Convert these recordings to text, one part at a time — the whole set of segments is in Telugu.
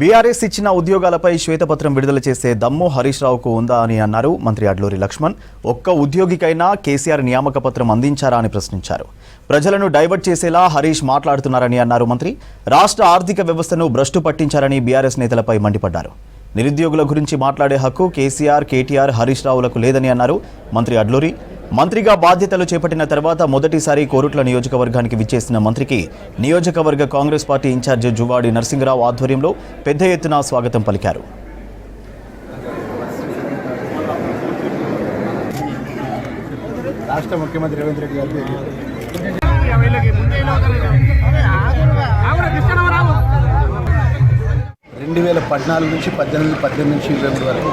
బీఆర్ఎస్ ఇచ్చిన ఉద్యోగాలపై శ్వేతపత్రం విడుదల చేసే దమ్ము హరీష్ రావుకు ఉందా అని అన్నారు మంత్రి అడ్లూరి లక్ష్మణ్. ఒక్క ఉద్యోగికైనా కేసీఆర్ నియామక పత్రం అందించారా అని ప్రశ్నించారు. ప్రజలను డైవర్ట్ చేసేలా హరీష్ మాట్లాడుతున్నారని అన్నారు మంత్రి. రాష్ట్ర ఆర్థిక వ్యవస్థను భ్రష్టు పట్టించారని బీఆర్ఎస్ నేతలపై మండిపడ్డారు. నిరుద్యోగుల గురించి మాట్లాడే హక్కు కేసీఆర్, కేటీఆర్, హరీష్ రావులకు లేదని అన్నారు మంత్రి అడ్లూరి. మంత్రిగా బాధ్యతలు చేపట్టిన తర్వాత మొదటిసారి కోరుట్ల నియోజకవర్గానికి విచ్చేసిన మంత్రికి నియోజకవర్గ కాంగ్రెస్ పార్టీ ఇన్ఛార్జ్ జువాడి నరసింగరావు ఆధ్వర్యంలో పెద్ద ఎత్తున స్వాగతం పలికారు. రాష్ట్ర ముఖ్యమంత్రి రేవంత్ రెడ్డి గారు 2014 నుంచి 18 నుంచి 23 వరకు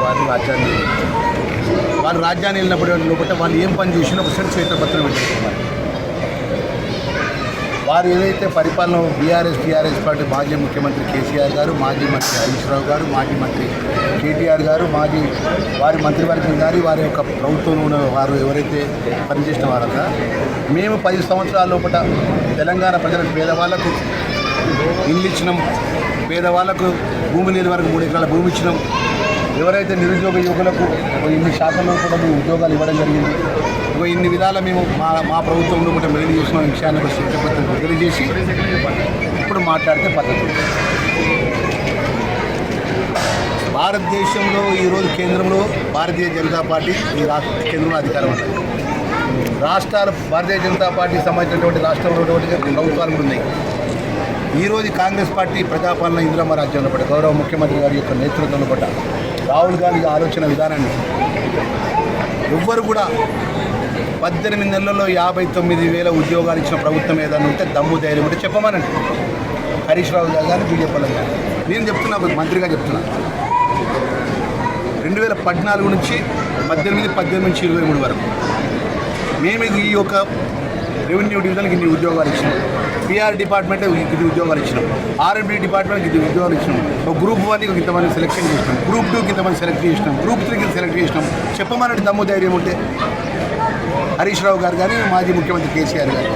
వారు రాజ్యాన్ని వెళ్ళినప్పుడు లోపల వాళ్ళు ఏం పని చేసినా ఒక శ్వేతపత్రం పెట్టుకున్నారు. వారు ఏదైతే పరిపాలన టీఆర్ఎస్ పార్టీ మాజీ ముఖ్యమంత్రి కేసీఆర్ గారు, మాజీ మంత్రి హరీష్ రావు గారు, మాజీ మంత్రి కేటీఆర్ గారు, వారి మంత్రివర్గం గారి వారి యొక్క ప్రభుత్వంలో ఉన్న వారు ఎవరైతే పనిచేసిన వారంతా మేము 10 సంవత్సరాల లోపల తెలంగాణ ప్రజలకు పేదవాళ్లకు ఇల్లు ఇచ్చినాం, పేదవాళ్లకు భూమి లేని వరకు 3 ఎకరాల భూమి ఇచ్చినాం. ఎవరైతే నిరుద్యోగ యువకులకు ఇన్ని శాఖల్లో కూడా మేము ఉద్యోగాలు ఇవ్వడం జరిగింది. ఇన్ని విధాల మేము మా ప్రభుత్వంలో కూడా మెరుగు చేసిన విషయాన్ని శ్వేతపత్రం విడుదల చేసి ఇప్పుడు మాట్లాడితే పద్ధతి. భారతదేశంలో ఈరోజు కేంద్రంలో భారతీయ జనతా పార్టీ ఈ కేంద్రంలో అధికారం ఉంది. రాష్ట్రాలు భారతీయ జనతా పార్టీకి సంబంధించినటువంటి రాష్ట్రంలో ప్రభుత్వాలు కూడా ఉన్నాయి. ఈరోజు కాంగ్రెస్ పార్టీ ప్రజాపాలన ఇందిరమ్మ రాజ్యంలో పడ్డ గౌరవ ముఖ్యమంత్రి గారి యొక్క నేతృత్వంలో పడ్డ రాహుల్ గాంధీ ఆలోచన విధానాన్ని ఎవ్వరు కూడా 18 నెలల్లో 59,000 ఉద్యోగాలు ఇచ్చిన ప్రభుత్వం ఏదైనా ఉంటే దమ్ము ధైర్యం ఉంటే చెప్పమనండి. హరీష్ రావు గారు కానీ బీజేపీ గారు నేను చెప్తున్నా, మంత్రిగా చెప్తున్నా. 2014 నుంచి 18 నుంచి 23 వరకు మేము ఈ యొక్క రెవెన్యూ డివిజన్కి ఇన్ని ఉద్యోగాలు ఇచ్చినాం, పిఆర్ డిపార్ట్మెంట్ ఇది ఉద్యోగాలు ఇచ్చినాం, ఆర్ఎండ్బి డిపార్ట్మెంట్కి ఇది ఉద్యోగాలు ఇచ్చినాం, గ్రూప్ 1కి ఇంతమంది సెలెక్షన్ చేసినాం, గ్రూప్ 2కి ఇంతమంది సెలెక్ట్ చేసినాం, గ్రూప్ 3కి సెలెక్ట్ చేసినాం. చెప్పమనండి దమ్ము ధైర్యం ఉంటే. హరీష్ రావు గారు కానీ మాజీ ముఖ్యమంత్రి కేసీఆర్ గారు